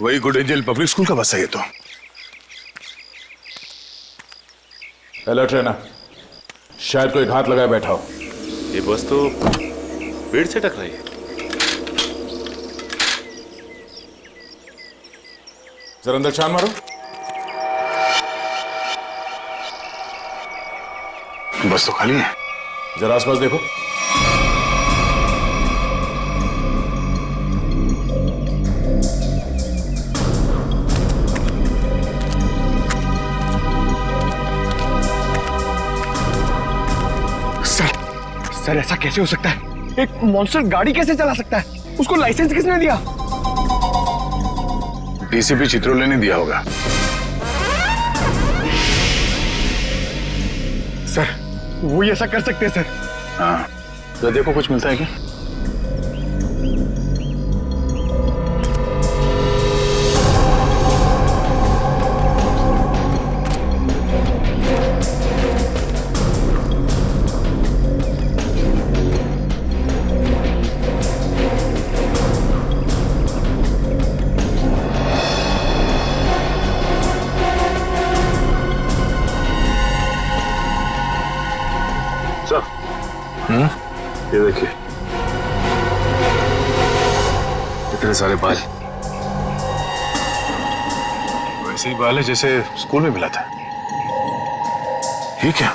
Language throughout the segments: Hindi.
वही गुड एंजल पब्लिक स्कूल का बस है ये तो। अलर्ट रहना, शायद कोई घात लगाए बैठा हो। ये बस तो पेड़ से टकराई है। जरा अंदर छान मारो। बस तो खाली है। जरा आसपास देखो। सर ऐसा कैसे हो सकता है? एक मॉन्स्टर गाड़ी कैसे चला सकता है? उसको लाइसेंस किसने दिया? डीसीपी चित्रोले ने दिया होगा। सर वो ही ऐसा कर सकते हैं सर। हाँ तो देखो कुछ मिलता है क्या? ये देखिए इतने सारे बाल, वैसे ही बाल है जैसे स्कूल में मिला था। ये क्या?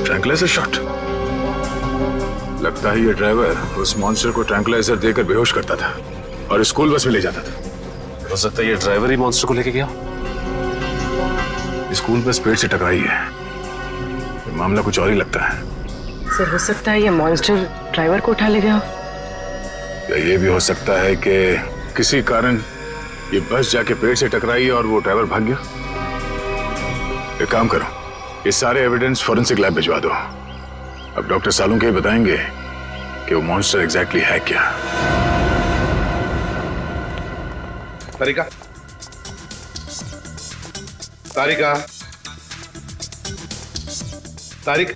Tranquilizer shot. लगता है ये ड्राइवर उस मॉन्स्टर को ट्रैंकुलाइजर देकर बेहोश करता था और स्कूल बस में ले जाता था। हो सकता है ये ड्राइवर ही मॉन्स्टर को लेके गया। स्कूल बस पेड़ से टकराई है। मामला कुछ और ही लगता है। सर हो सकता है ये मॉन्स्टर ड्राइवर को उठा ले गया। या ये भी हो सकता है कि किसी कारण ये बस जाके पेड़ से टकराई और वो ड्राइवर भाग गया। एक काम करो, ये सारे एविडेंस फॉरेंसिक लैब भिजवा दो। अब डॉक्टर सालुंके बताएंगे कि वो मॉन्स्टर एग्जैक्टली है क्या। तारिका, तारिका, तारिक,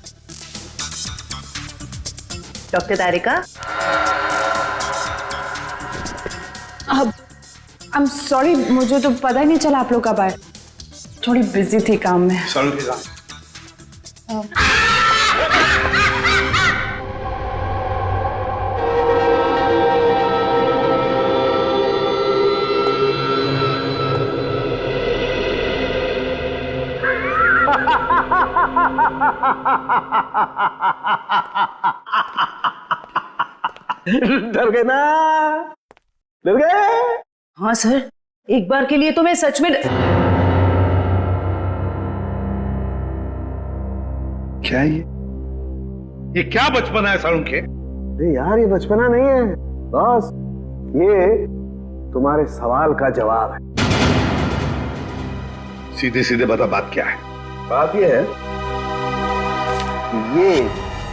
डॉक्टर तारिका। अब आई एम सॉरी, मुझे तो पता ही नहीं चला आप लोग कब आए। थोड़ी बिजी थी काम में। सालू के काम। डर गए ना? डर गए? हाँ सर, एक बार के लिए तो मैं सच में। क्या ये क्या बचपना है सालू के? अरे यार ये बचपना नहीं है बॉस, ये तुम्हारे सवाल का जवाब है। सीधे सीधे बता, बात क्या है? बात ये है कि ये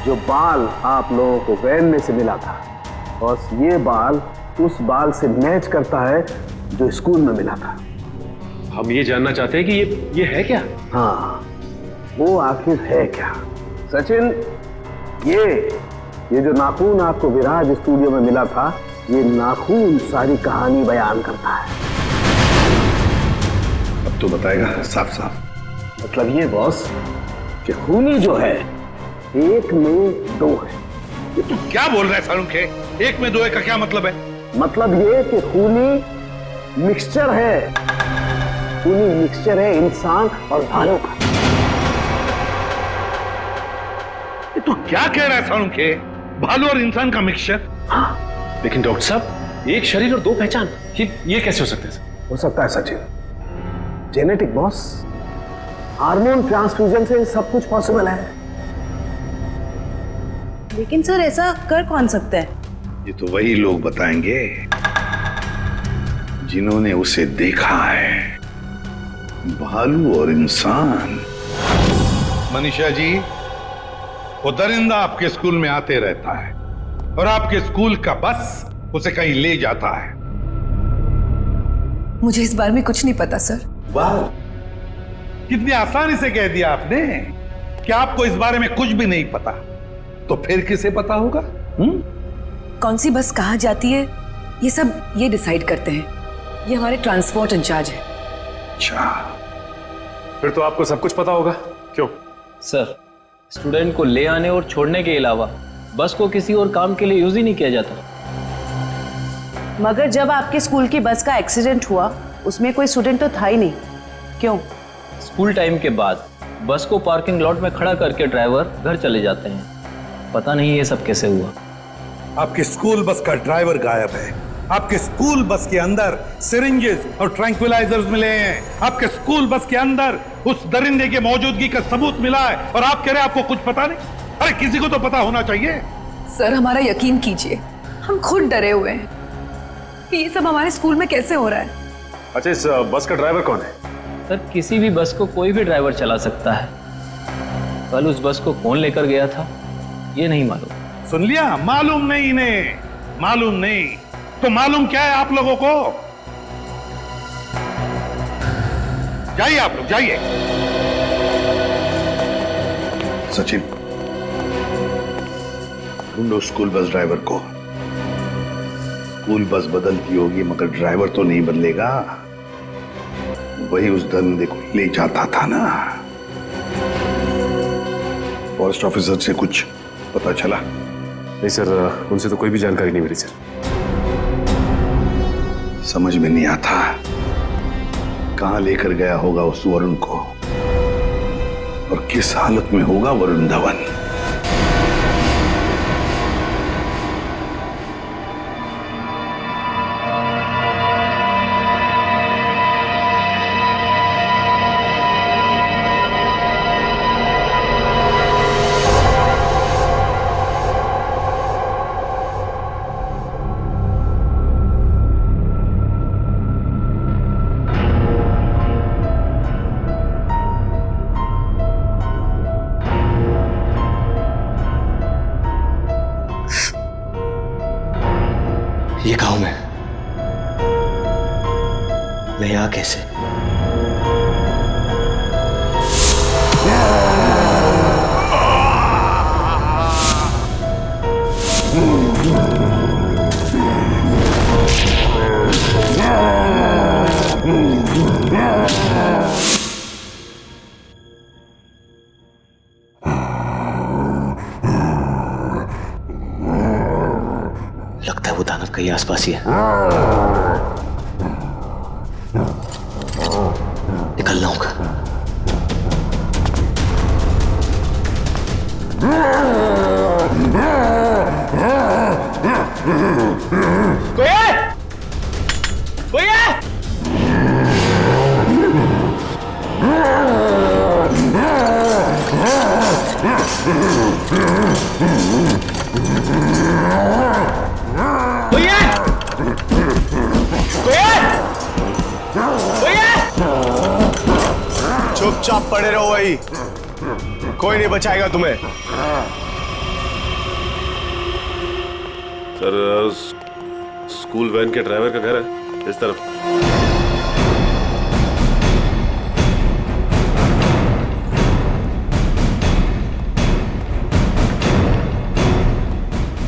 जो बाल आप लोगों को वैन में से मिला था, बस ये बाल उस बाल से मैच करता है जो स्कूल में मिला था। हम ये जानना चाहते हैं कि ये है क्या? हाँ, वो आखिर है क्या? सचिन, ये जो नाखून आपको विराज स्टूडियो में मिला था, ये नाखून सारी कहानी बयान करता है। अब तो बताएगा साफ साफ। मतलब ये बॉस कि खूनी जो है एक में दो है। ये तू क्या बोल रहा है सालू के? एक में दो है का क्या मतलब है? मतलब ये कि खूनी मिक्सचर है। खूनी मिक्सचर है इंसान और भालू का। ये तू क्या कह रहा है सालू के? भालू और इंसान का मिक्सचर? हाँ, लेकिन डॉक्टर साहब, एक शरीर और दो पहचान, ये कैसे हो सकता है? हो सकता है Sachin, genetic boss. Hormone transfusion से सब कुछ पॉसिबल है। लेकिन सर ऐसा कर कौन सकता है? ये तो वही लोग बताएंगे जिन्होंने उसे देखा है। भालू और इंसान। मनीषा जी, वो दरिंदा आपके स्कूल में आते रहता है और आपके स्कूल का बस उसे कहीं ले जाता है। मुझे इस बारे में कुछ नहीं पता सर। वाह, कितनी आसानी से कह दिया आपने। कि आपको इस बारे में कुछ भी नहीं पता, तो फिर किसे पता होगा? कौन सी बस कहाँ जाती है ये सब ये डिसाइड करते हैं, ये हमारे ट्रांसपोर्ट इंचार्ज है। अच्छा, फिर तो आपको सब कुछ पता होगा, क्यों? सर, स्टूडेंट को ले आने और छोड़ने के अलावा बस को किसी और काम के लिए यूज ही नहीं किया जाता। मगर जब आपके स्कूल की बस का एक्सीडेंट हुआ उसमें कोई स्टूडेंट तो था ही नहीं, क्यों? स्कूल टाइम के बाद बस को पार्किंग लॉट में खड़ा करके ड्राइवर घर चले जाते हैं। पता नहीं ये सब कैसे हुआ। आपके स्कूल बस का ड्राइवर गायब है, आपके स्कूल बस के अंदर सिरिंजेस और ट्रैंक्विलाइजर्स मिले हैं, आपके स्कूल बस के अंदर उस दरिंदे की मौजूदगी का सबूत मिला है, और आप कह रहे हैं आपको कुछ पता नहीं? अरे किसी को तो पता होना चाहिए। सर हमारा यकीन कीजिए, हम खुद डरे हुए हैं कि ये सब हमारे स्कूल में कैसे हो रहा है। अच्छा, इस बस का ड्राइवर कौन है? सर, किसी भी बस को कोई भी ड्राइवर चला सकता है। कल उस बस को कौन लेकर गया था ये नहीं मालूम। सुन लिया? मालूम नहीं इन्हें, मालूम नहीं तो मालूम क्या है आप लोगों को? जाइए आप लोग, जाइए। सचिन, ढूंढो स्कूल बस ड्राइवर को। स्कूल बस बदलती होगी मगर ड्राइवर तो नहीं बदलेगा। वही उस दरिंदे को ले जाता था ना। फॉरेस्ट ऑफिसर से कुछ पता चला? नहीं सर, उनसे तो कोई भी जानकारी नहीं मिली सर। समझ में नहीं आता कहां लेकर गया होगा उस वरुण को, और किस हालत में होगा वरुण धवन। ये गांव में मैं यहाँ कैसे? लगता है वो दानव कहीं आसपास ही है। निकलना होगा। कोई है? कोई है? चुपचाप पड़े रहो वही, कोई नहीं बचाएगा तुम्हें। सर, स्कूल वैन के ड्राइवर का घर है इस तरफ।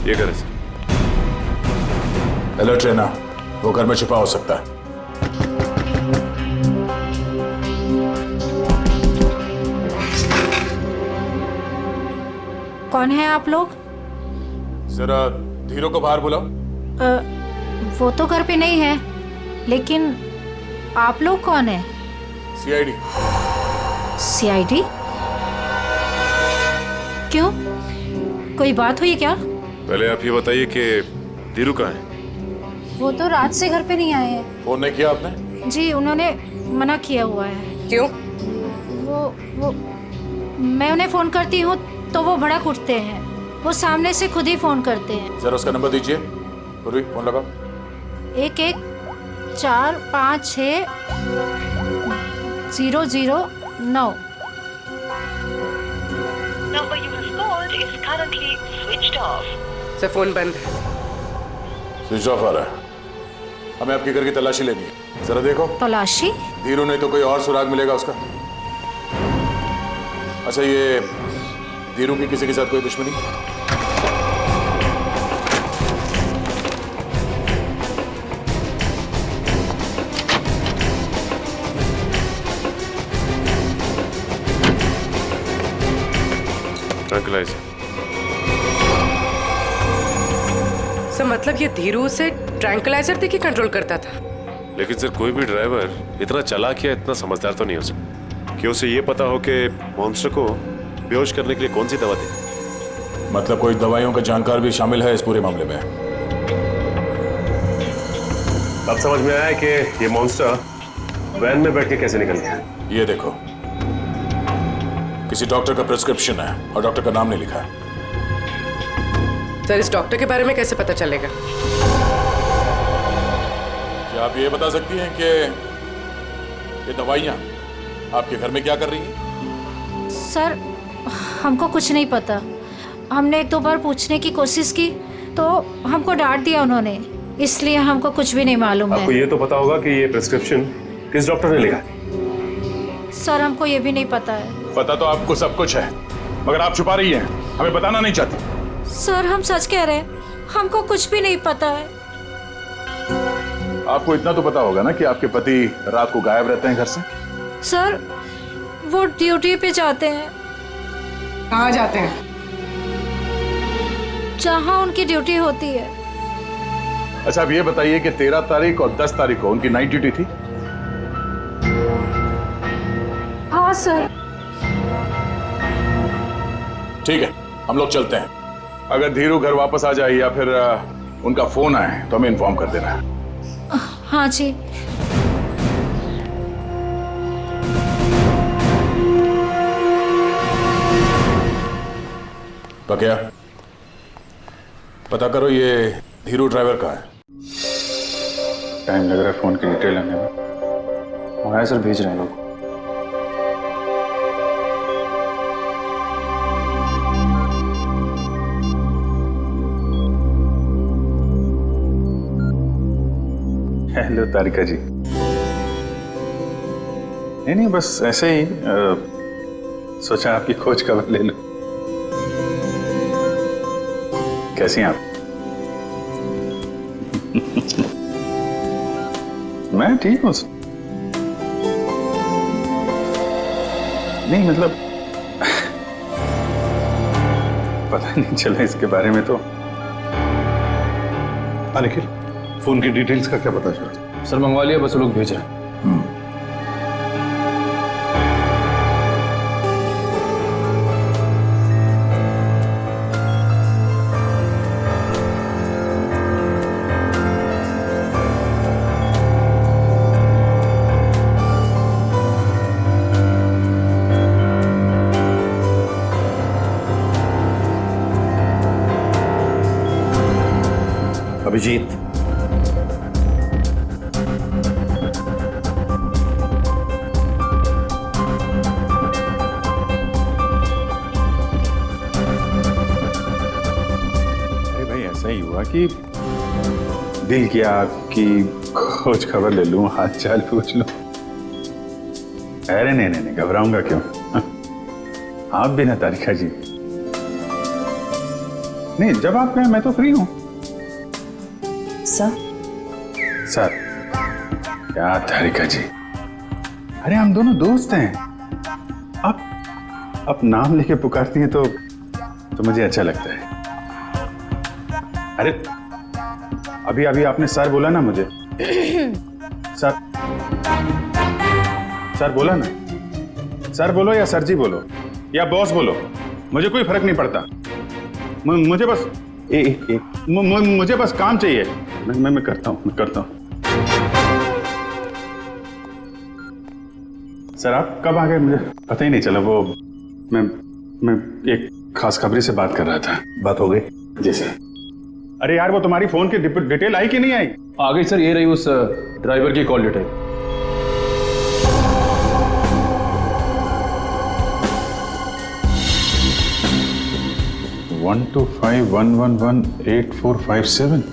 ये घर है सर। अलर्ट रहना, वो घर में छिपा हो सकता है। कौन है आप लोग? जरा धीरो को बाहर बुलाओ। वो तो घर पे नहीं है, लेकिन आप लोग कौन है? सीआईडी। सीआईडी? क्यों, कोई बात हुई क्या? पहले आप ये बताइए कि धीरू कहाँ है? वो तो रात से घर पे नहीं आए हैं। फोन नहीं किया आपने? जी, उन्होंने मना किया हुआ है। क्यों? वो मैं उन्हें फोन करती हूँ तो वो भड़क उठते हैं। वो सामने से खुद ही फोन करते हैं। जरा उसका नंबर दीजिए। पूर्वी, फोन लगाओ। 11456009। सर फोन बंद है। स्विच ऑफ आ रहा है। हमें आपके घर की तलाशी लेनी है। जरा देखो। तलाशी? धीरू नहीं तो कोई और सुराग मिलेगा उसका। अच्छा, ये धीरू की किसी के साथ कोई दुश्मनी? ट्रैंक्विलाइजर। सर मतलब ये धीरू उसे ट्रैंक्विलाइजर देके कंट्रोल करता था? लेकिन सर कोई भी ड्राइवर इतना चालाक या इतना समझदार तो नहीं हो सकता कि उसे ये पता हो कि मॉन्स्टर को बेहोश करने के लिए कौन सी दवा दे। मतलब कोई दवाइयों का जानकार भी शामिल है इस पूरे मामले में? अब समझ में आया कि ये मॉन्स्टर वैन में बैठ के कैसे निकल गया। ये देखो, किसी डॉक्टर का प्रिस्क्रिप्शन है और डॉक्टर का नाम नहीं लिखा है। सर इस डॉक्टर के बारे में कैसे पता चलेगा? क्या आप ये बता सकती हैं कि ये दवाइयाँ आपके घर में क्या कर रही हैं? सर हमको कुछ नहीं पता। हमने एक दो बार पूछने की कोशिश की तो हमको डांट दिया उन्होंने, इसलिए हमको कुछ भी नहीं मालूम है। आपको ये तो पता होगा कि ये प्रिस्क्रिप्शन किस डॉक्टर ने लिखा? सर हमको ये भी नहीं पता है। पता तो आपको सब कुछ है, मगर आप छुपा रही हैं, हमें बताना नहीं चाहती। सर हम सच कह रहे हैं, हमको कुछ भी नहीं पता है। आपको इतना तो पता होगा ना कि आपके पति रात को गायब रहते हैं घर से? सर वो ड्यूटी पे जाते हैं। कहाँ जाते हैं? जहाँ उनकी ड्यूटी होती है। अच्छा अब ये बताइए कि 13 तारीख और 10 तारीख को उनकी नाइट ड्यूटी थी? हाँ सर। ठीक है, हम लोग चलते हैं। अगर धीरू घर वापस आ जाए या फिर उनका फोन आए तो हमें इन्फॉर्म कर देना है। हाँ जी। तो क्या पता करो ये धीरू ड्राइवर कहाँ है? टाइम लग रहा है फोन की डिटेल आने में। मंगाया सर, भेज रहे हैं लोग। हेलो तारिका जी। नहीं बस ऐसे ही सोचा आपकी खोज खबर ले लूं। कैसी हैं आप? मैं ठीक हूँ। नहीं मतलब पता नहीं चला इसके बारे में तो। निखिल, फोन की डिटेल्स का क्या पता चला? सर मंगवा लिया, बस वो लोग भेज रहे हैं। अभिजीत, ऐसा ही हुआ कि दिल किया आपकी खोज खबर ले लूं, हाल चाल पूछ लूं। अरे नहीं घबराऊंगा क्यों? आप भी ना तारिका जी। नहीं जब आप कहें मैं तो फ्री हूं। सर क्या तारिका जी, अरे हम दोनों दोस्त हैं। आप नाम लेके पुकारती हैं तो मुझे अच्छा लगता है। अरे अभी आपने सर बोला ना मुझे। सर बोला ना। सर बोलो या सर जी बोलो या बॉस बोलो, मुझे कोई फर्क नहीं पड़ता। मुझे बस मुझे बस काम चाहिए। मैं करता हूँ। सर आप कब आ गए मुझे पता ही नहीं चला। वो मैं एक खास खबरी से बात कर रहा था। बात हो गई? जी सर। अरे यार वो तुम्हारी फोन की डिटेल आई कि नहीं आई? आ गई सर, ये रही उस ड्राइवर की call detail. One 125111845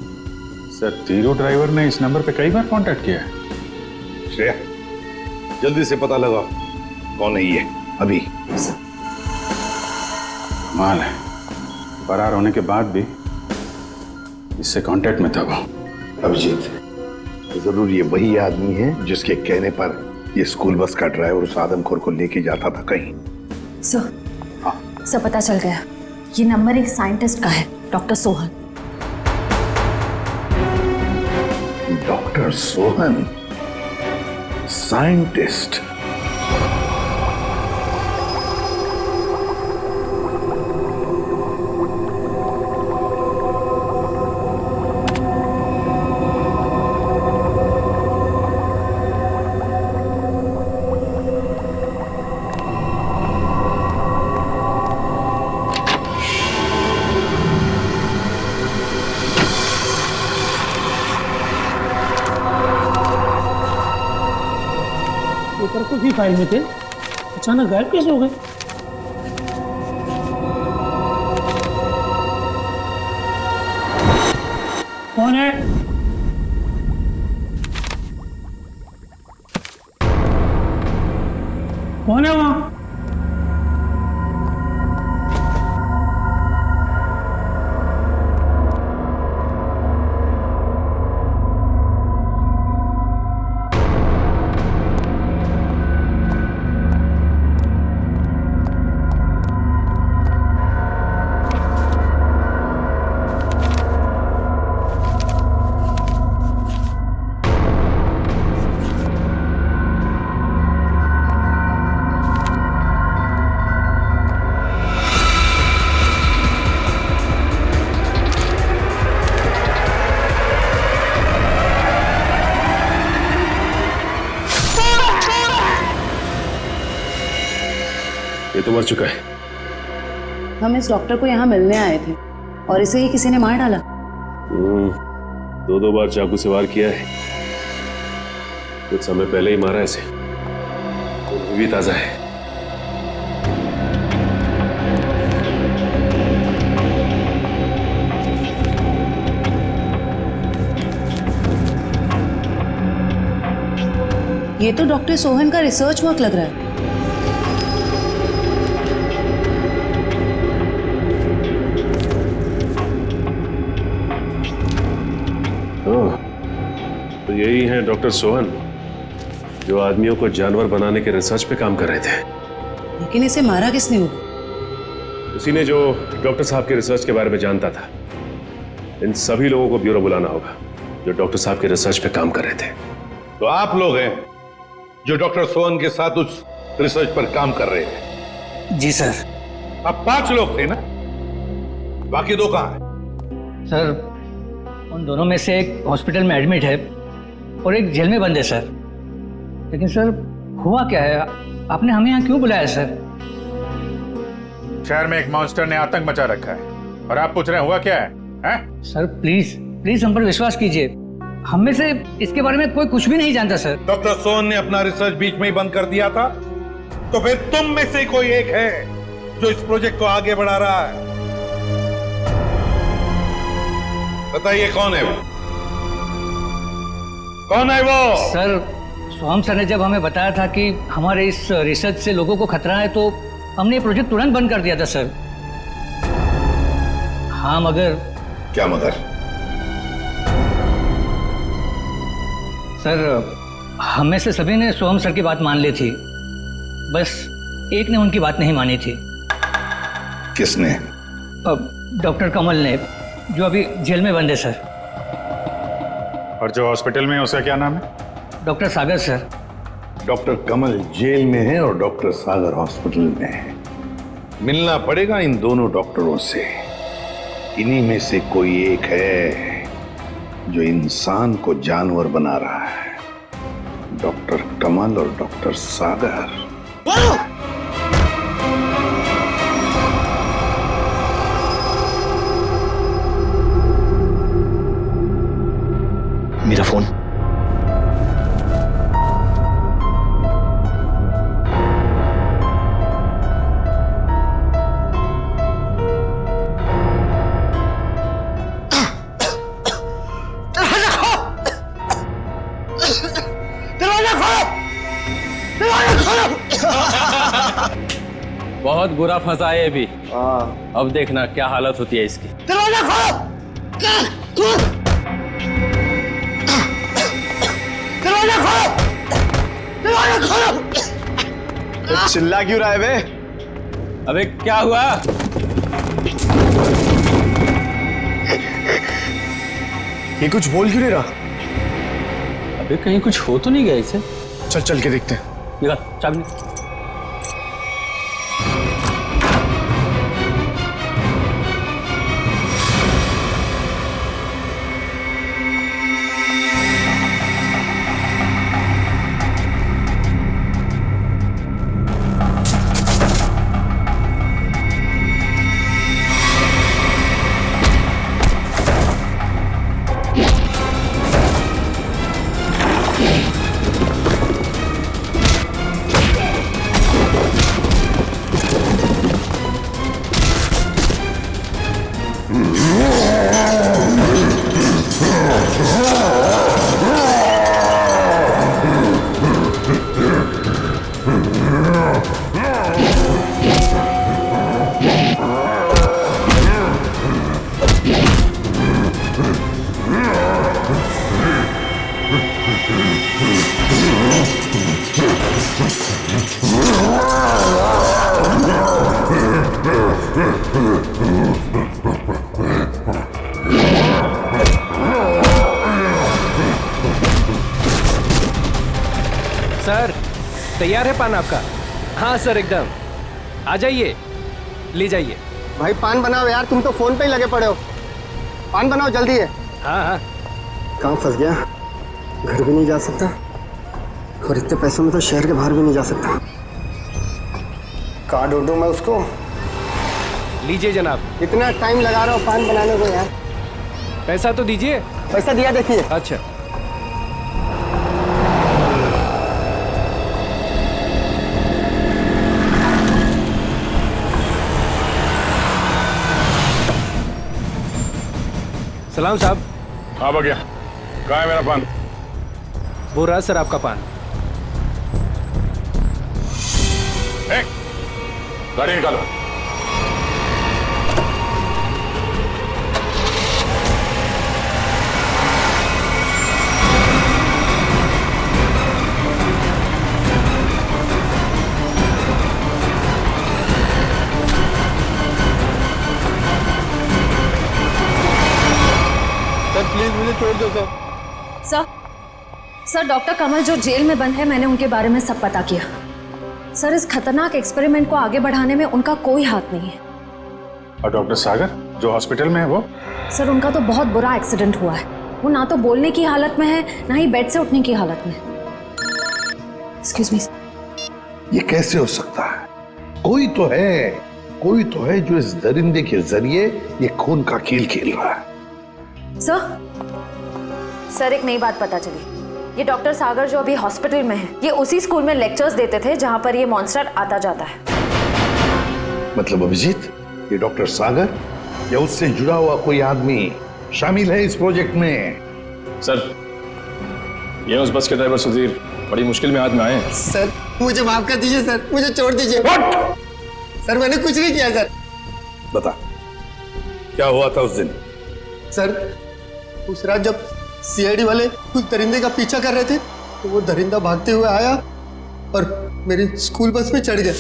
sir Dhiru driver ने इस नंबर पे कई बार कांटेक्ट किया है। श्रेया जल्दी से पता लगाओ कौन है ये अभी। कमाल है, फरार होने के बाद भी इससे कांटेक्ट में था वो। अभिजीत, जरूर ये वही आदमी है जिसके कहने पर ये स्कूल बस का ड्राइवर उस आदमखोर को लेके जाता था कहीं। सर पता चल गया, ये नंबर एक साइंटिस्ट का है, doctor Sohan. Doctor Sohan, scientist. Paper कुछ ही फाइल में थे, अचानक गायब कैसे हो गए? कौन है? कौन है वहां? ये तो मर चुका है। हम इस डॉक्टर को यहाँ मिलने आए थे और इसे ही किसी ने मार डाला। 2 बार चाकू से वार किया है, कुछ समय पहले ही मारा इसे, वो भी ताजा है। ये तो डॉक्टर सोहन का रिसर्च वर्क लग रहा है। तो यही हैं डॉक्टर सोहन, जो आदमियों को जानवर बनाने के रिसर्च पे काम कर रहे थे। लेकिन इसे मारा किसने होगा? उसी ने जो डॉक्टर साहब के रिसर्च के बारे में जानता था। इन सभी लोगों को ब्यूरो बुलाना होगा जो डॉक्टर साहब के रिसर्च पे काम कर रहे थे। तो आप लोग हैं जो डॉक्टर सोहन के साथ उस रिसर्च पर काम कर रहे थे? जी सर। अब 5 लोग थे ना, बाकी 2 कहां हैं? सर, उन दोनों में से एक हॉस्पिटल में एडमिट है और एक जेल में बंद है सर। लेकिन सर, हुआ क्या है? आपने हमें यहाँ क्यों बुलाया सर? शहर में एक मॉन्स्टर ने आतंक मचा रखा है और आप पूछ रहे हैं हुआ क्या है? हैं? सर प्लीज हम पर विश्वास कीजिए, हम में से इसके बारे में कोई कुछ भी नहीं जानता सर। डॉक्टर सोहन ने अपना रिसर्च बीच में ही बंद कर दिया था, तो फिर तुम में से कोई एक है जो इस प्रोजेक्ट को आगे बढ़ा रहा है। बताइए कौन है वो? कौन है वो? सर, सोहम सर ने जब हमें बताया था कि हमारे इस रिसर्च से लोगों को खतरा है, तो हमने ये प्रोजेक्ट तुरंत बंद कर दिया था सर। हाँ मगर। क्या मगर? सर, हम में से सभी ने सोहम सर की बात मान ली थी, बस एक ने उनकी बात नहीं मानी थी। किसने? डॉक्टर कमल ने, जो अभी जेल में बंद है सर। और जो हॉस्पिटल में है उसका क्या नाम है? डॉक्टर सागर सर। डॉक्टर कमल जेल में है और डॉक्टर सागर हॉस्पिटल में है। मिलना पड़ेगा इन दोनों डॉक्टरों से। इन्हीं में से कोई एक है जो इंसान को जानवर बना रहा है। डॉक्टर कमल और डॉक्टर सागर। मेरा फोन। दरवाजा खोलो! दरवाजा खोलो! बहुत बुरा फंसा है अभी। अब देखना क्या हालत होती है इसकी। दरवाजा खोलो! दरवाजा खोलो! दरवाजा खोलो! चिल्ला क्यों रहा है बे? अबे क्या हुआ? ये कुछ बोल क्यों नहीं रहा? अबे कहीं कुछ हो तो नहीं गया इसे? चल चल के देखते हैं। निकाल चाबी। सर तैयार है पान आपका? हाँ सर एकदम। आ जाइए, ले जाइए। भाई पान बनाओ यार, तुम तो फोन पे ही लगे पड़े हो। पान बनाओ जल्दी है। हाँ हाँ। कहाँ फंस गया? घर भी नहीं जा सकता और इतने पैसों में तो शहर के बाहर भी नहीं जा सकता। कहाँ ढूंढूं मैं उसको? लीजिए जनाब। इतना टाइम लगा रहा हूँ पान बनाने को यार। पैसा तो दीजिए। पैसा दिया देखिए। अच्छा सलाम साहब। हाँ भैया, कहाँ है मेरा पान? वो रहा सर आपका पान। गाड़ी निकालो। सर प्लीज मुझे छोड़ दो सर। सर डॉक्टर कमल जो जेल में बंद है, मैंने उनके बारे में सब पता किया। सर इस खतरनाक एक्सपेरिमेंट को आगे बढ़ाने में उनका कोई हाथ नहीं है। और डॉक्टर सागर जो हॉस्पिटल में है वो? सर उनका तो बहुत बुरा एक्सीडेंट हुआ है। वो ना तो बोलने की हालत में है, ना ही बेड से उठने की हालत में। Excuse me. ये कैसे हो सकता है? कोई तो है जो इस दरिंदे के जरिए ये खून का खेल खेल रहा है। सर एक नई बात पता चली। ये डॉक्टर सागर जो अभी हॉस्पिटल में है, ये उसी स्कूल में लेक्चर्स देते थे जहां पर ये मॉन्स्टर आता जाता है। मतलब अभिजीत, ये डॉक्टर सागर या उससे जुड़ा हुआ कोई आदमी शामिल है इस प्रोजेक्ट में? सर ये उस बस के ड्राइवर सुधीर बड़ी मुश्किल में हाथ में आए हैं। सर मुझे माफ कर दीजिए सर, मुझे छोड़ दीजिए। सर मैंने कुछ नहीं किया सर। बता क्या हुआ था उस दिन? सर उस रात जब सीआईडी वाले कुछ दरिंदे का पीछा कर रहे थे तो वो दरिंदा भागते हुए आया और मेरी स्कूल बस में चढ़ गया।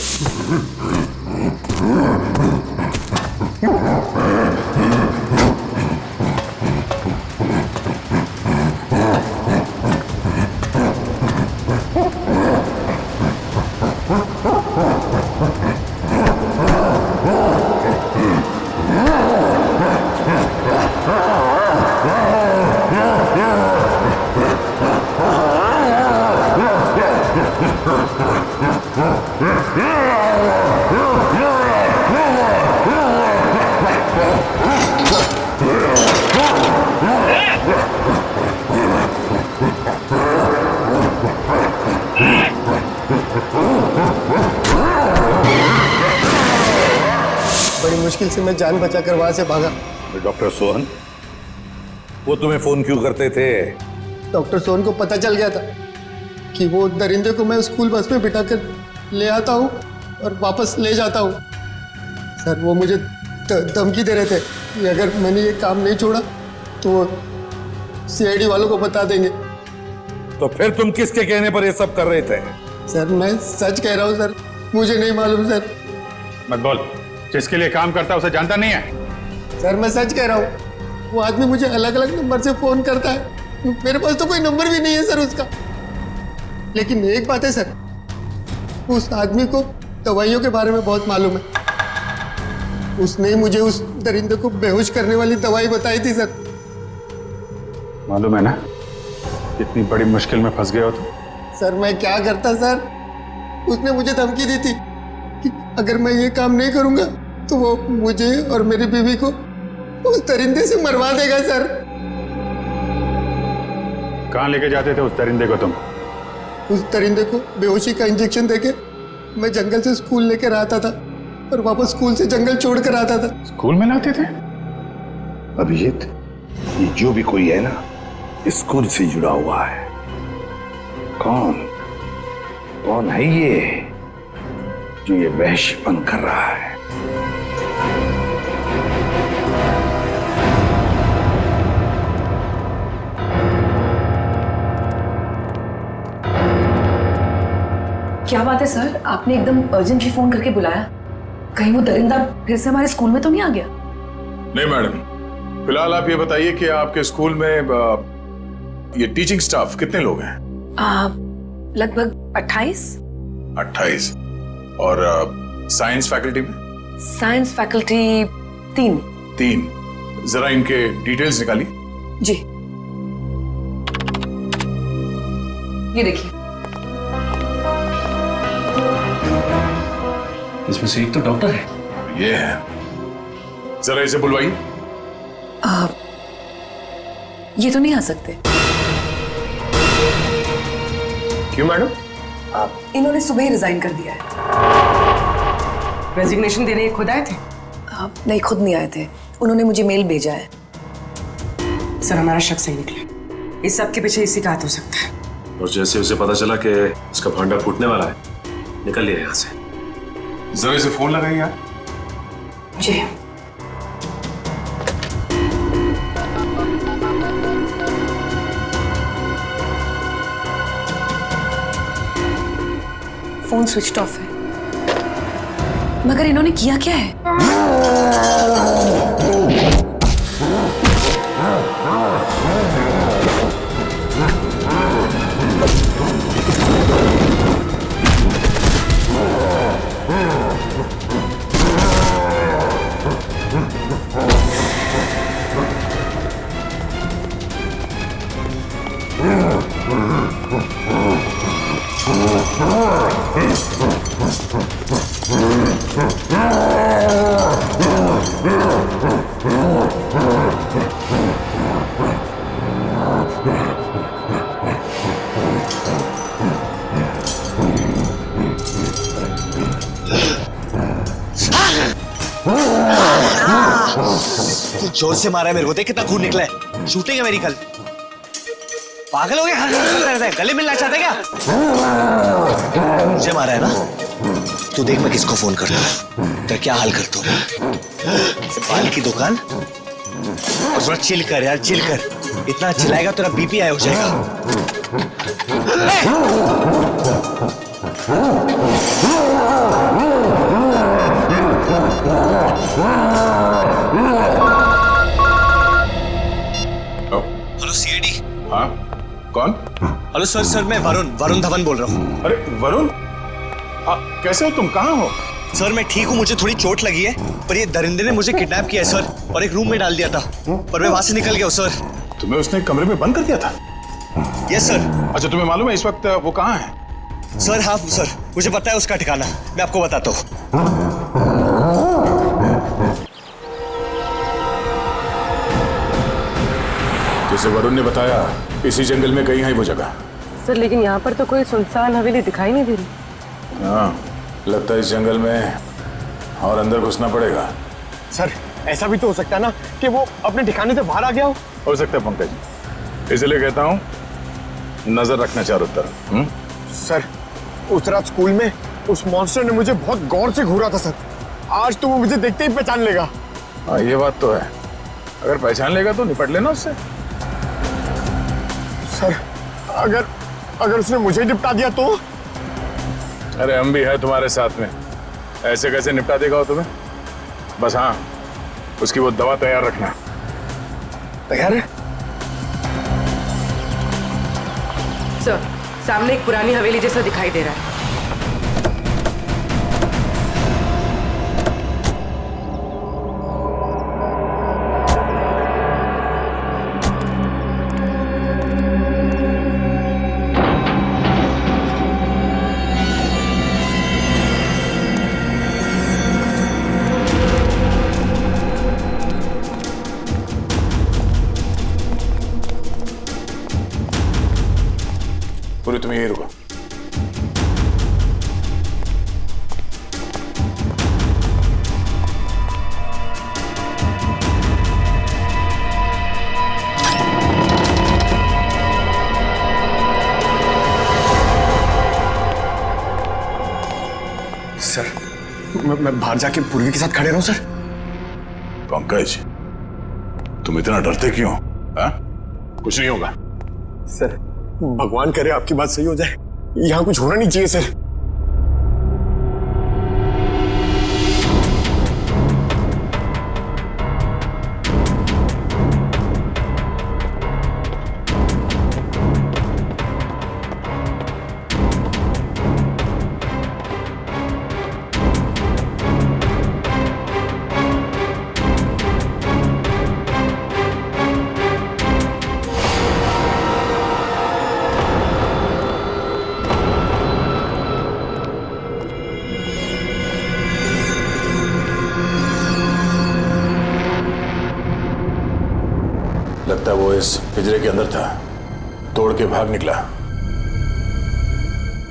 बड़ी मुश्किल से मैं जान बचाकर वहां से भागा। डॉक्टर सोहन वो तुम्हें फोन क्यों करते थे? डॉक्टर सोहन को पता चल गया था कि वो दरिंदे को मैं स्कूल बस में बिठाकर ले आता हूँ और वापस ले जाता हूँ। सर वो मुझे धमकी दे रहे थे कि अगर मैंने ये काम नहीं छोड़ा तो वो सीआईडी वालों को बता देंगे। तो फिर तुम किसके कहने पर ये सब कर रहे थे? सर मैं सच कह रहा हूँ सर, मुझे नहीं मालूम सर। मत बोल, जिसके लिए काम करता है उसे जानता नहीं है? सर मैं सच कह रहा हूँ, वो आदमी मुझे अलग अलग नंबर से फोन करता है, मेरे पास तो कोई नंबर भी नहीं है सर उसका। लेकिन एक बात है सर, उस आदमी को दवाइयों के बारे में बहुत मालूम है। उसने ही मुझे उस दरिंदे को बेहोश करने वाली दवाई बताई थी सर। मालूम है ना कितनी बड़ी मुश्किल में फंस गए हो तुम? सर मैं क्या करता सर, उसने मुझे धमकी दी थी कि अगर मैं ये काम नहीं करूंगा तो वो मुझे और मेरी बीवी को उस दरिंदे से मरवा देगा सर। कहाँ लेके जाते थे उस दरिंदे को तुम? उस दरिंदे को बेहोशी का इंजेक्शन देके मैं जंगल से स्कूल लेकर आता था और वापस स्कूल से जंगल छोड़ कर आता था। स्कूल में लाते थे? अभिजीत, ये जो भी कोई है ना, स्कूल से जुड़ा हुआ है। कौन है ये जो ये वहशीपन कर रहा है? क्या बात है सर, आपने एकदम अर्जेंटली फोन करके बुलाया? कहीं वो दरिंदा फिर से हमारे स्कूल में तो नहीं आ गया? नहीं मैडम, फिलहाल आप ये बताइए कि आपके स्कूल में ये टीचिंग स्टाफ कितने लोग हैं? लगभग 28। 28। और साइंस फैकल्टी में? Science faculty 3। जरा इनके डिटेल्स निकालिए। जी ये देखिए, इसमें से एक तो डॉक्टर है। ये है, जरा इसे बुलवाइए। ये तो नहीं आ सकते। क्यों मैडम? इन्होंने सुबह ही रिजाइन कर दिया है। रेजिग्नेशन देने खुद आए थे? नहीं, खुद नहीं आए थे, उन्होंने मुझे मेल भेजा है। सर हमारा शक सही निकला, इस सब के पीछे इसी का हाथ हो सकता है। और जैसे उसे पता चला कि उसका भांडा फूटने वाला है, निकल लिया यहाँ से। जरा इसे फोन लगाइए यार। जी फोन स्विच ऑफ है, मगर इन्होंने किया क्या है? जोर से मारा है मेरे को, देख कितना खून निकला है। शूटिंग है मेरी कल। पागल हो गया? गले मिलना चाहते क्या? मुझे मारा है ना, तू देख मैं किसको फोन करता हूँ, तेरा क्या हाल करता हूँ। बाल की दुकान, और थोड़ा चिल कर यार, चिल कर। इतना चिल्लाएगा तेरा बीपी हाई हो जाएगा। Hello CID. हाँ कौन? हेलो सर, मैं वरुण धवन बोल रहा हूँ। अरे वरुण, कैसे हो तुम? कहाँ हो? सर मैं ठीक हूँ, मुझे थोड़ी चोट लगी है, पर ये दरिंदे ने मुझे किडनैप किया है सर, और एक रूम में डाल दिया था, पर मैं वहां से निकल गया हूँ सर। तुम्हें उसने कमरे में बंद कर दिया था? Yes sir. अच्छा तुम्हें मालूम है इस वक्त वो कहाँ है? सर हाँ सर, मुझे पता है उसका ठिकाना, मैं आपको बताता हूँ। जैसे वरुण ने बताया, इसी जंगल में कहीं है वो जगह। सर लेकिन यहाँ पर तो कोई सुनसान हवेली दिखाई नहीं दे रही। हाँ, लगता है इस जंगल में और अंदर घुसना पड़ेगा। सर ऐसा भी तो हो सकता है ना कि वो अपने ठिकाने से बाहर आ गया हो सकता है पंकज, इसलिए कहता हूँ नजर रखना चारों तरफ। सर उस रात स्कूल में उस मॉन्स्टर ने मुझे बहुत गौर से घूरा था सर। आज तो वो मुझे देखते ही पहचान लेगा। हाँ ये बात तो है, अगर पहचान लेगा तो निपट लेना उससे। सर अगर उसने मुझे निपटा दिया तो? अरे हम भी है तुम्हारे साथ में, ऐसे कैसे निपटा देगा वो तुम्हें। बस हाँ, उसकी वो दवा तैयार रखना। तैयार है सर, सामने एक पुरानी हवेली जैसा दिखाई दे रहा है। पूरी तुम यही रुको। सर मैं बाहर जाके पूर्वी के साथ खड़े रहूं सर? पंकज, तुम इतना डरते क्यों? हाँ? कुछ नहीं होगा। सर भगवान करे आपकी बात सही हो जाए, यहाँ कुछ होना नहीं चाहिए सर। लगता है वो इस पिंजरे के अंदर था, तोड़ के भाग निकला।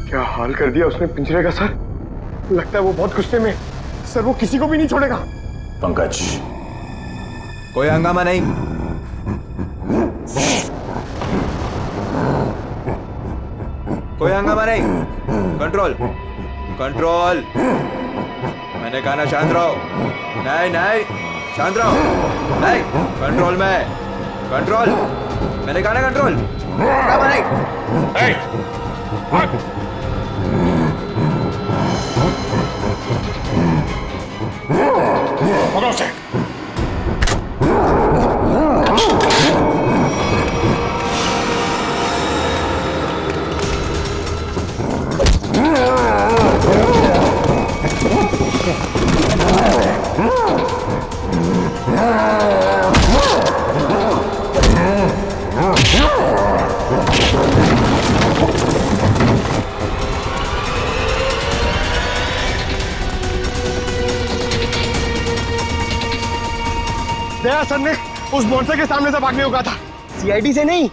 क्या हाल कर दिया उसने पिंजरे का सर। लगता है वो बहुत गुस्से में सर, वो किसी को भी नहीं छोड़ेगा। पंकज, कोई हंगामा नहीं। कोई हंगामा नहीं। Control control. मैंने कहा ना शांत रहो। नहीं नहीं शांत रहो। नहीं, कंट्रोल में। कंट्रोल, मैंने कहा ना कंट्रोल। हंगामा नहीं। पकड़ो उसे। दया सर ने उस मॉन्स्टर के सामने से भागने को कहा था, सीआईडी से नहीं।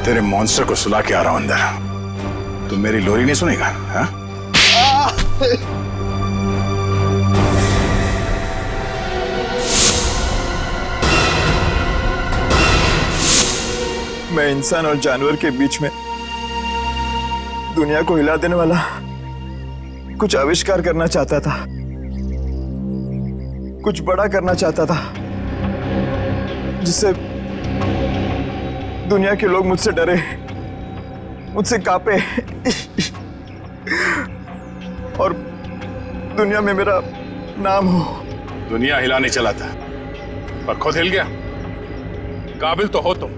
तेरे मॉन्स्टर को सुला के आ रहा हूं अंदर। तुम मेरी लोरी नहीं सुनेगा? हाँ? मैं इंसान और जानवर के बीच में दुनिया को हिला देने वाला कुछ आविष्कार करना चाहता था, कुछ बड़ा करना चाहता था, जिससे दुनिया के लोग मुझसे डरे, मुझसे कांपे और दुनिया में मेरा नाम हो। दुनिया हिलाने चला था पर खुद हिल गया। काबिल तो हो तुम,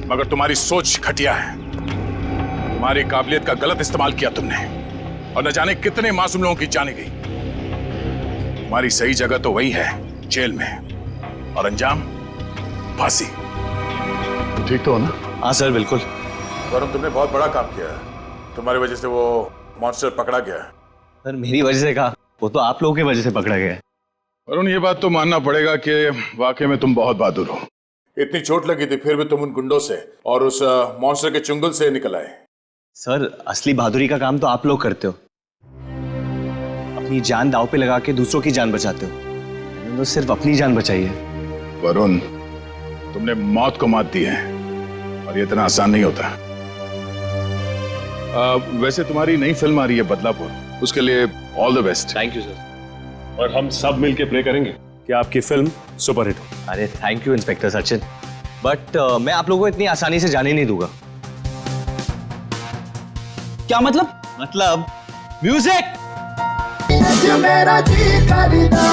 मगर तुम्हारी सोच घटिया है। तुम्हारी काबिलियत का गलत इस्तेमाल किया तुमने और न जाने कितने मासूम लोगों की जाने गई। तुम्हारी सही जगह तो वही है, जेल में, और अंजाम फांसी। ठीक तो हो ना? हाँ सर, बिल्कुल। वरुण, तुमने बहुत बड़ा काम किया है। तुम्हारी वजह से वो मॉन्स्टर पकड़ा गया है। सर मेरी वजह से कहा, वो तो आप लोगों की वजह से पकड़ा गया है। वरुण, ये बात तो मानना पड़ेगा कि वाकई में तुम बहुत बहादुर हो। इतनी चोट लगी थी फिर भी तुम उन गुंडों से और उस मॉन्स्टर के चुंगल से निकल आए। सर असली बहादुरी का काम तो आप लोग करते हो, अपनी जान दांव पे लगा के दूसरों की जान बचाते हो। मैंने तो सिर्फ अपनी जान बचाई है। वरुण, तुमने मौत को मात दी है और ये इतना आसान नहीं होता। वैसे तुम्हारी नई फिल्म आ रही है बदलापुर, उसके लिए all the best. Thank you sir. और हम सब मिलके प्रे करेंगे कि आपकी फिल्म सुपरहिट हो। अरे thank you inspector Sachin, but मैं आप लोगों को इतनी आसानी से जाने नहीं दूंगा। क्या मतलब? मतलब म्यूजिक। मेरा जी करदा